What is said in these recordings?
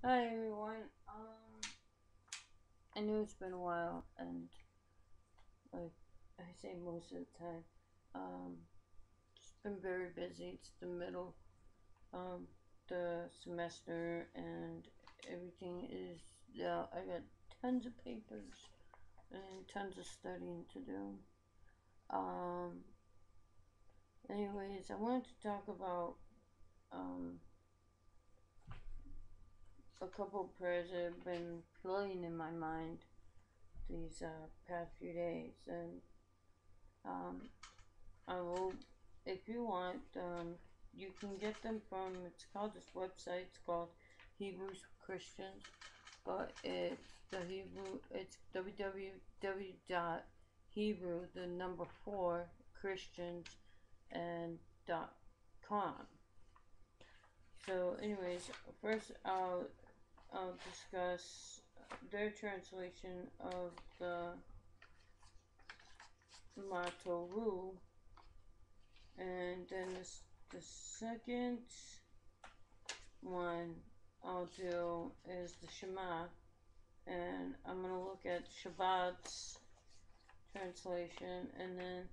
Hi everyone. I know it's been a while, and like I say most of the time, um, it's been very busy. It's the middle of the semester, and everything is I got tons of papers and tons of studying to do. Um, Anyways, I wanted to talk about um a couple of prayers that have been floating in my mind these past few days, and um, I will, if you want, you can get them from, it's called this website, it's called Hebrews Christians, but it's the Hebrew, it's www.hebrew, the number 4, Christians, and .com. So anyways, first I'll discuss their translation of the Mah Tovu, and then the second one I'll do is the Shema, and I'm going to look at Shabbat's translation, and then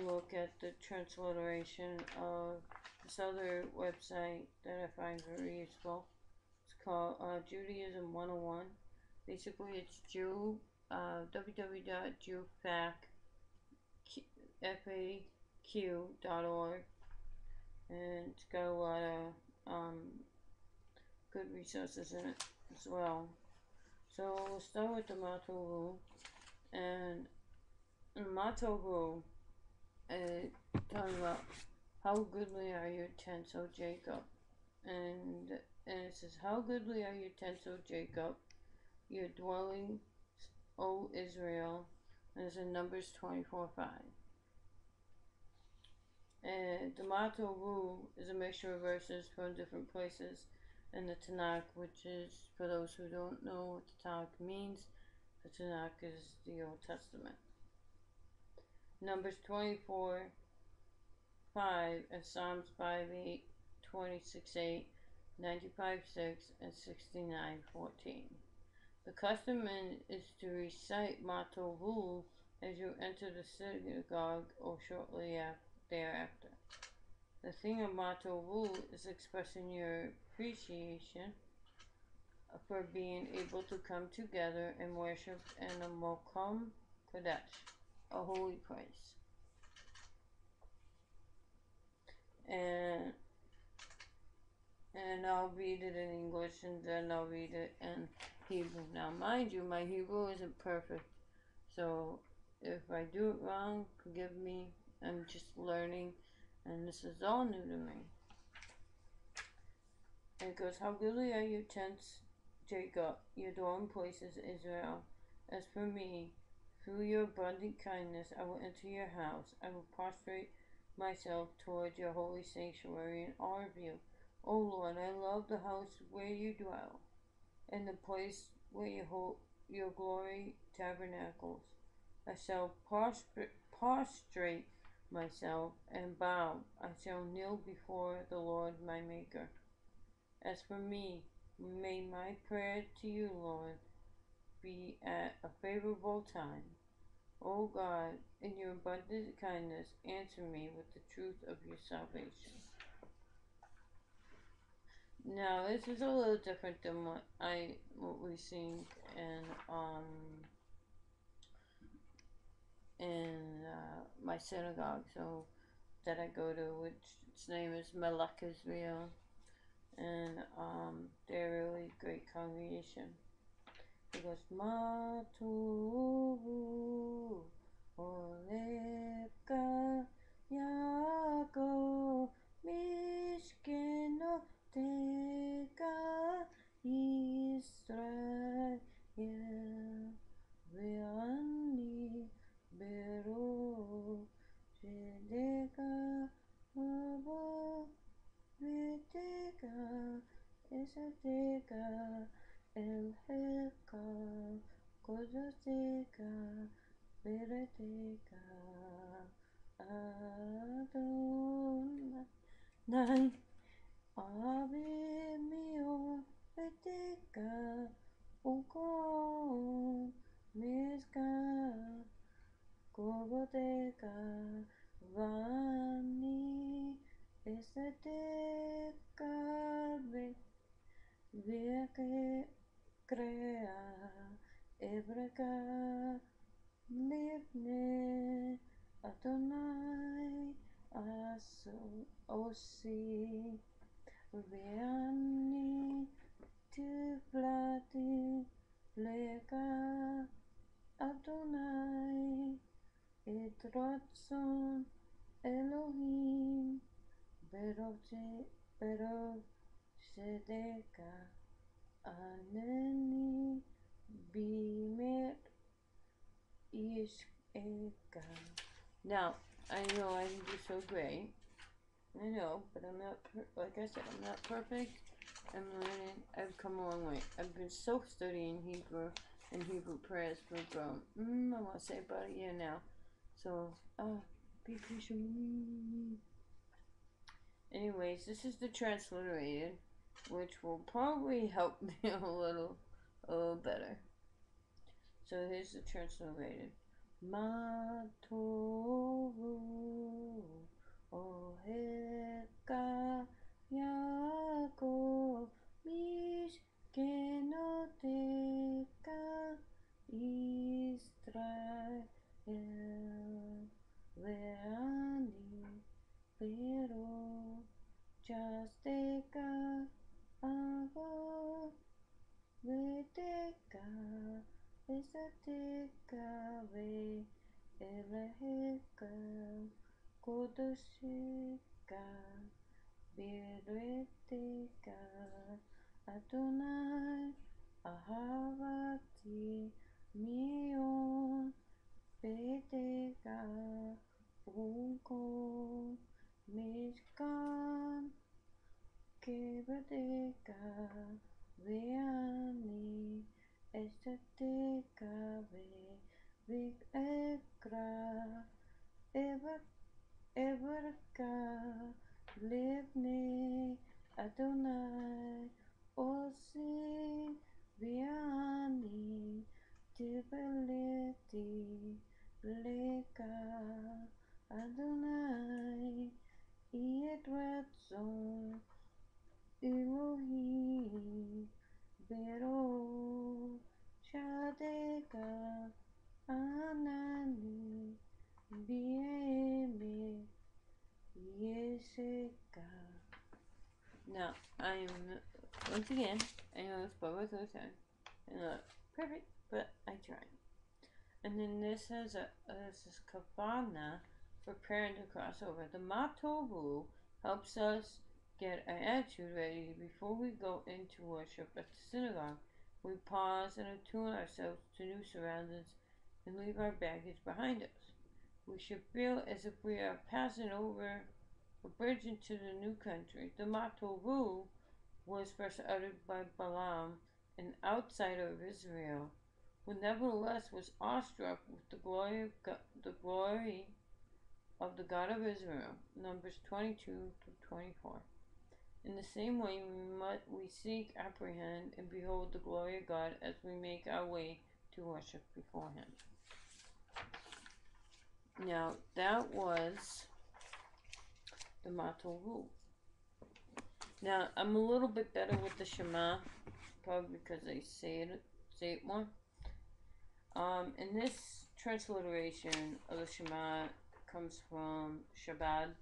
look at the transliteration of this other website that I find very useful. It's called Judaism 101. Basically, it's www.jewfaq.org, and it's got a lot of good resources in it as well. So we'll start with the Mah Tovu, and Mah Tovu talking about how goodly are your tents, O Jacob, and it says, how goodly are your tents, O Jacob, your dwelling, O Israel, and it's in Numbers 24:5. And the Mah Tovu is a mixture of verses from different places in the Tanakh, which is, for those who don't know what the Tanakh means, the Tanakh is the Old Testament. Numbers 24:5 and Psalms 5:8, 26:8, 95:6, and 69:14. The custom is to recite Mah Tovu as you enter the synagogue or shortly thereafter. The thing of Mah Tovu is expressing your appreciation for being able to come together and worship in a Mokom Kodesh, a holy place. And I'll read it in English, and then I'll read it in Hebrew. Now, mind you, my Hebrew isn't perfect, so if I do it wrong, forgive me. I'm just learning, and this is all new to me. And it goes, how goodly are your tents, Jacob, your dwelling places, Israel. As for me, through your abundant kindness, I will enter your house. I will prostrate myself toward your holy sanctuary in awe of you. O Lord, I love the house where you dwell, and the place where your glory tabernacles. I shall prostrate myself and bow. I shall kneel before the Lord my Maker. As for me, may my prayer to you, Lord, be at a favorable time. O God, in your abundant kindness, answer me with the truth of your salvation. Now, this is a little different than what we sing in my synagogue, so that I go to, which its name is Melech Israel, and they're a really great congregation. It goes, Mah Tovu Oleka Yaakov Mishkenoteka Israel Ve'ani Bero Shedeka Abo Veteka Esateka Elheka Kodoteka Bereteka Adonai Ave mio Veteka Veke crea Ebreka Livne Adonai Aso Osi Veani Tivlati Lega Adonai Idratson Elohim Berov Sedeka Aneni Bimer Isheka. Now, I know I didn't do so great. I know, but I'm not, like I said, I'm not perfect. I'm learning. I've come a long way. I've been studying Hebrew and Hebrew prayers for about, I want to say about a year now. So, be patient with me. Anyways, this is the transliterated, which will probably help me a little better. So here's the transliterated. Mah Tovu Oheka Yaakov Mishkenoteka Israel Ve'ani Pero Chasteka Avo Vedeka Esateka Ve Eleheka Kodosheka Bereteka Adonai Ahavati Mion Bedeka Unko Mishkan Kebedeka Veani Esteteka Ve Ekra Everka Livne Adonai Osi Viani Tibeleti Leka Adonai Yedretzon Elohim Bero Shadeka Anani Bieme Yesheka. Now, I am, once again, I know it's probably the third time. I'm not perfect, but I tried. And then this has this is kavana for preparing to cross over. The Mah Tovu helps us get our attitude ready before we go into worship at the synagogue. We pause and attune ourselves to new surroundings and leave our baggage behind us. We should feel as if we are passing over a bridge into the new country. The Mah Tovu was first uttered by Balaam, an outsider of Israel, who nevertheless was awestruck with the glory of the God of Israel. Numbers 22 to 24. In the same way, we seek, apprehend, and behold the glory of God as we make our way to worship before Him. Now, that was the Mah Tovu. Now, I'm a little bit better with the Shema, probably because I say it more. And this transliteration of the Shema comes from Shabbat.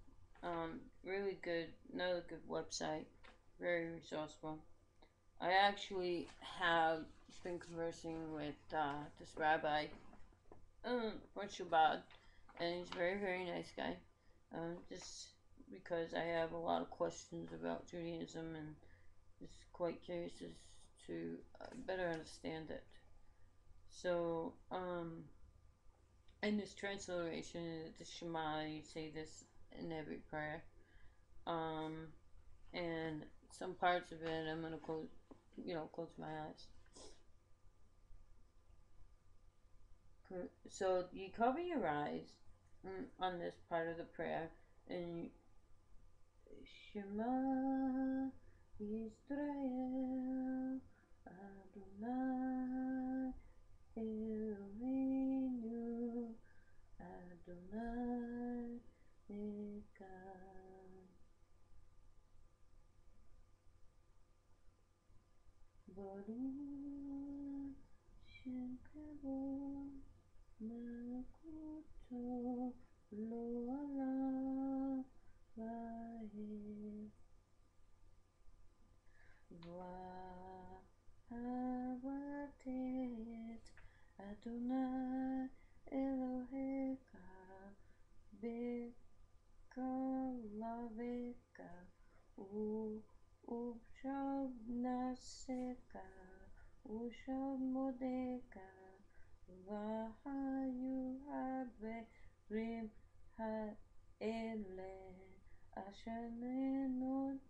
Really good, another good website, very resourceful. I actually have been conversing with this rabbi from Shabbat, and he's a very, very nice guy. Just because I have a lot of questions about Judaism and just quite curious as to better understand it. So, in this transliteration, the Shema, you say this in every prayer. And some parts of it, I'm gonna close my eyes. So you cover your eyes on this part of the prayer, and Shema Yisrael Adonai Eloheinu Adonai Echad. Baruch Shem Kavod Malkuto Lo Olam Va'ed Va'avatet Adonai Elohecha Bekalaveka Ushal Naseka Ushal Modeka Vahayu Haverim Ha'ele Ashanenot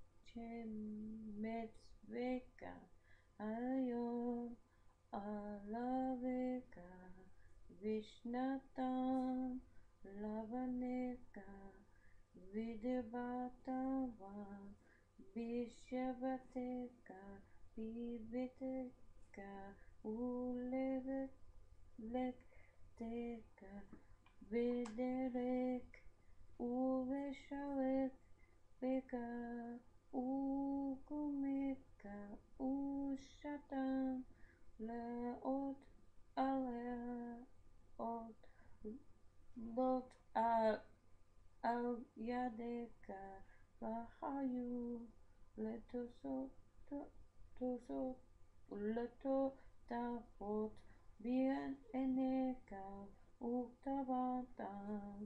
Metzveka Hayom Alaveka Vishnatan Lavaneka Videbatava Vishavateka Viviteka Ulekteka Viderek Uveshalek Veka Ukumeka Ushatan Laot Alea Ot Lot Al Yadeka Vahayu Letosot Leto Tafot Bien Eneka Uktabatam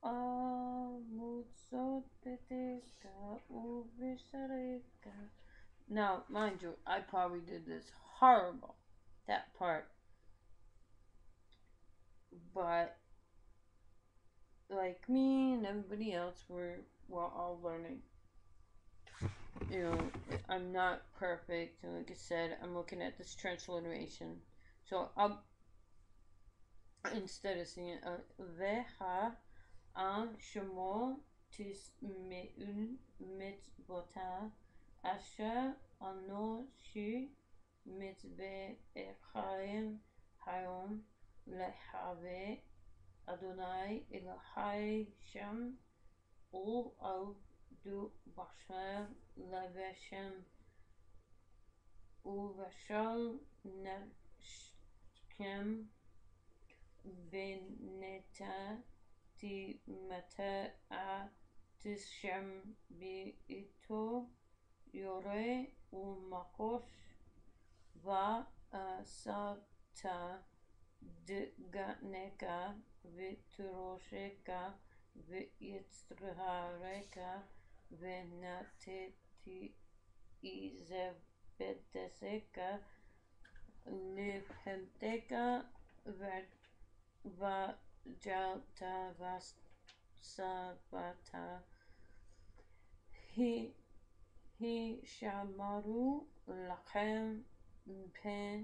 Amutsot Peteka Uvisareka. Now, mind you, I probably did this horrible, that part, but like me and everybody else, we're all learning. You know, I'm not perfect. Like I said, I'm looking at this transliteration. So I'll, instead of singing Veha an Shemo Tisme'un Mitzvota Asher Anoshi Mitzveh Echaim Hayom Lehave Adonai Elohai Shem Ul Avdu Basher Leveshem Uvashal Nefshem Beneta Ti Mata A Tishem Bi'ito Yore Umakosh Va Asata Dganeka Viturosheka Vitzrahareka Venateti Izebedeseka Livhenteka Vajalta Vasabata He Shamaru Lachem Pen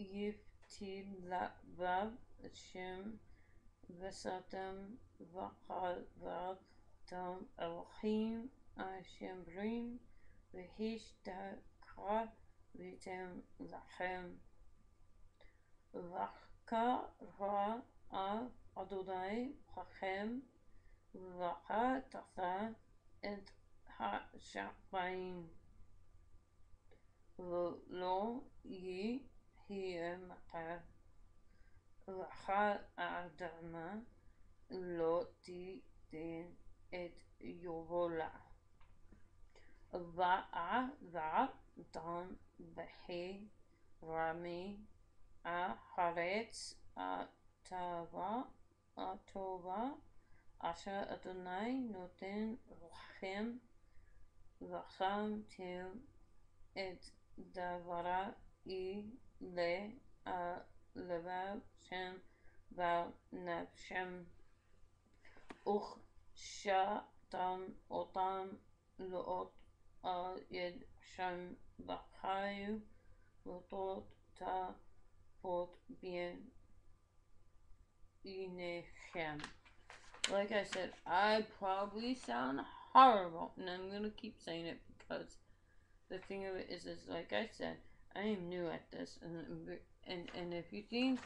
Yiftim Vav Shem Vesatam Vachavav Tam Elohim Ashemrim Vehishtakra Vitem Lachem Vachka Ra Adonai Lachem Vacha Tafa Et HaShamayim Lo Yi Hiemata Vacha Adama Lo Ti Den Et Yovola Va'a Va Dan Behe Rami Aharetz Atova Asher Adonai Noten Lachem Vacham Tim Et Davara I Le Levav Shem Val Nafshem Uch Shatam Otam Loot Yed Shem Bachayu Lotot Ta Pot Bien Inechem. Like I said, I probably sound horrible, and I'm gonna keep saying it because the thing of it is like I said, I am new at this, and if you think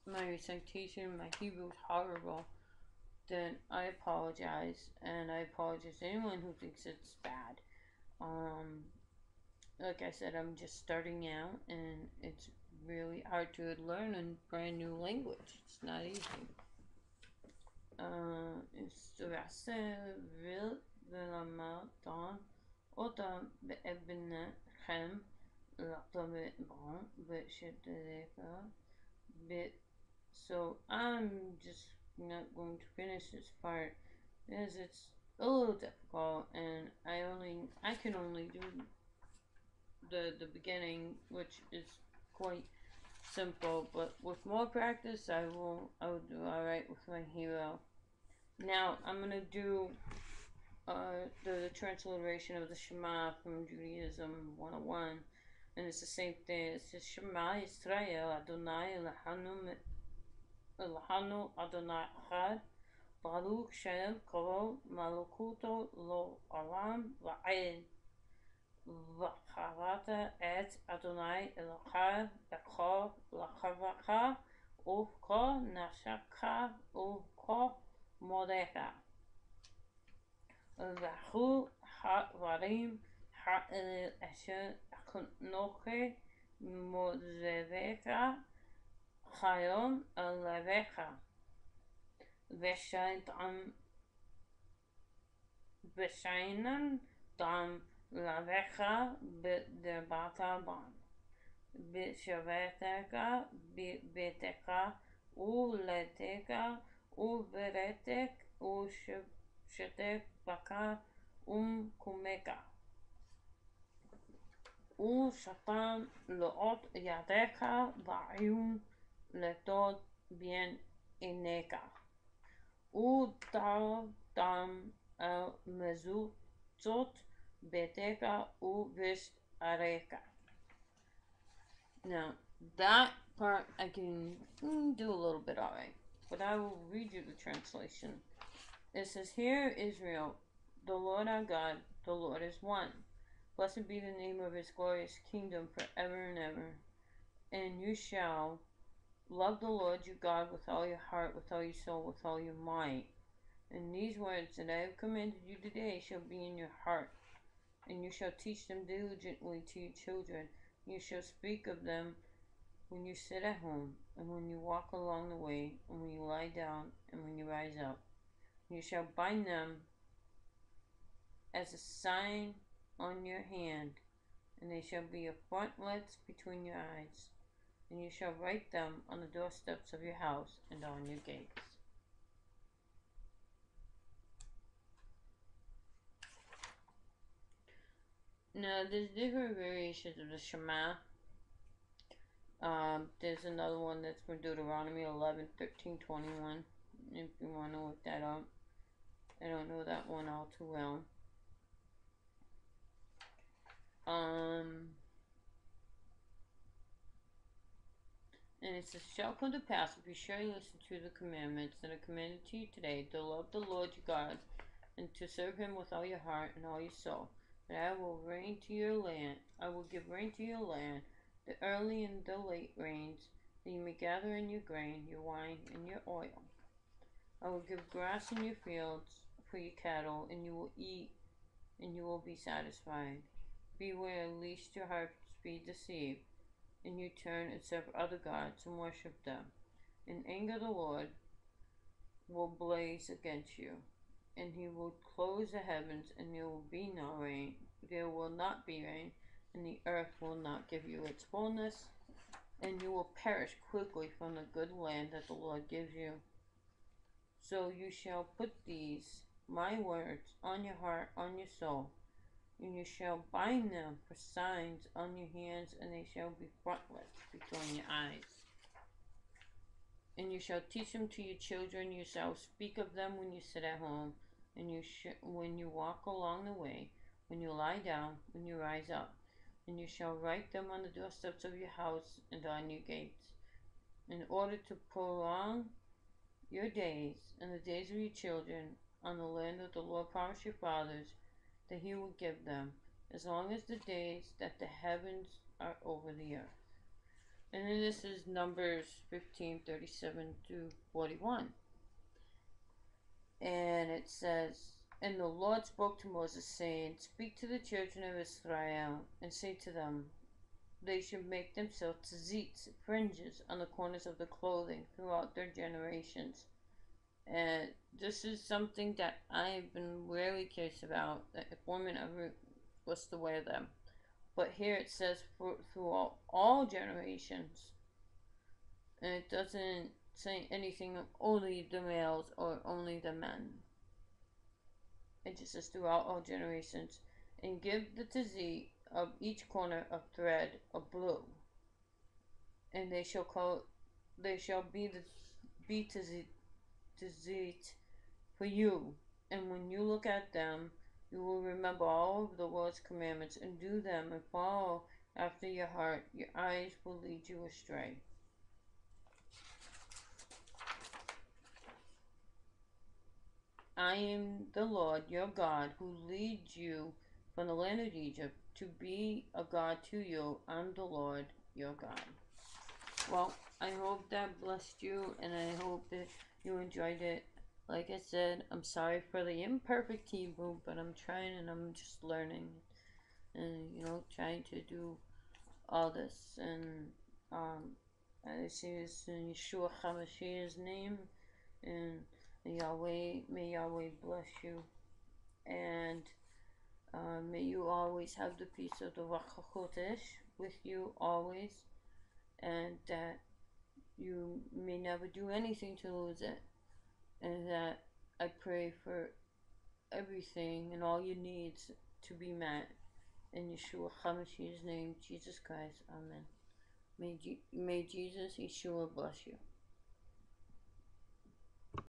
my recitation, my Hebrew is horrible, then I apologize, and I apologize to anyone who thinks it's bad. like I said, I'm just starting out, and it's really hard to learn a brand new language. It's not easy. استرسل بالرمضان أضع بابنكم لطبعا بشترك bit. So I'm just not going to finish this part because it's a little difficult, and I can only do the beginning, which is quite simple. But with more practice, I will do all right with my hero. Now I'm gonna do the transliteration of the Shema from Judaism 101, and it's the same thing. It says Shema Yisrael Adonai Elohanu Adonai Echad Baruch Shem Kol Malakuto Lo Olam Va'ed V'charata Et Adonai Elochad Bechor L'chavacha Uv'kol Nashaka Uv'kol Modecha V'hu Ha'varim Ha'el Asher Noche Mozevecha Chayom Elevecha V'shainan Dam Lavecha B'debata Ban B'shaveteka B'betecha U'leteka U'veretek U'shetek Baka Kumeka U'shatan Lo'ot Yadecha Va'ayun Letot Bien Ineka Udar Dam El Mezutzot Beteka Uvis Areka. Now, that part I can do a little bit alright, but I will read you the translation. It says, Hear Israel, the Lord our God, the Lord is one. Blessed be the name of his glorious kingdom forever and ever. And you shall love the Lord your God with all your heart, with all your soul, with all your might. And these words that I have commanded you today shall be in your heart, and you shall teach them diligently to your children. You shall speak of them when you sit at home, and when you walk along the way, and when you lie down, and when you rise up. You shall bind them as a sign on your hand, and they shall be a frontlets between your eyes. And you shall write them on the doorsteps of your house and on your gates. Now, there's different variations of the Shema. There's another one that's from Deuteronomy 11, 13, 21. If you want to look that up. I don't know that one all too well. And it says, shall come to pass if you surely listen to the commandments that are commanded to you today, to love the Lord your God, and to serve him with all your heart and all your soul, that I will rain to your land. I will give rain to your land, the early and the late rains, that you may gather in your grain, your wine, and your oil. I will give grass in your fields for your cattle, and you will eat, and you will be satisfied. Beware lest your hearts be deceived, and you turn and serve other gods and worship them. In anger the Lord will blaze against you, and he will close the heavens, and there will be no rain. There will not be rain, and the earth will not give you its fullness, and you will perish quickly from the good land that the Lord gives you. So you shall put these, my words, on your heart, on your soul, and you shall bind them for signs on your hands, and they shall be frontlets between your eyes. And you shall teach them to your children. You shall speak of them when you sit at home, and when you walk along the way, when you lie down, when you rise up. And you shall write them on the doorsteps of your house and on your gates, in order to prolong your days and the days of your children on the land that the Lord promised your fathers, that he will give them, as long as the days that the heavens are over the earth. And then this is Numbers 15, 37 through 41. And it says, And the Lord spoke to Moses, saying, Speak to the children of Israel, and say to them, they should make themselves tzitz, fringes, on the corners of the clothing throughout their generations. And this is something that I've been really curious about, that if women ever was to wear them. But here it says throughout all generations, and it doesn't say anything only the males or only the men. It just says throughout all generations. And give the tzitzit of each corner of thread of blue, and they shall be tzitzit for you. And when you look at them, you will remember all of the Lord's commandments and do them and follow after your heart. Your eyes will lead you astray. I am the Lord your God, who leads you from the land of Egypt to be a God to you. I'm the Lord your God. Well, I hope that blessed you, and I hope that you enjoyed it. Like I said, I'm sorry for the imperfect Hebrew, but I'm trying and I'm just learning, and trying to do all this. And I say this in Yeshua HaMashiach's name, and may Yahweh bless you, and may you always have the peace of the Vachachotesh with you always, and that you may never do anything to lose it, and that I pray for everything and all your needs to be met. In Yeshua HaMashiach's name, Jesus Christ, Amen. May Jesus, Yeshua bless you.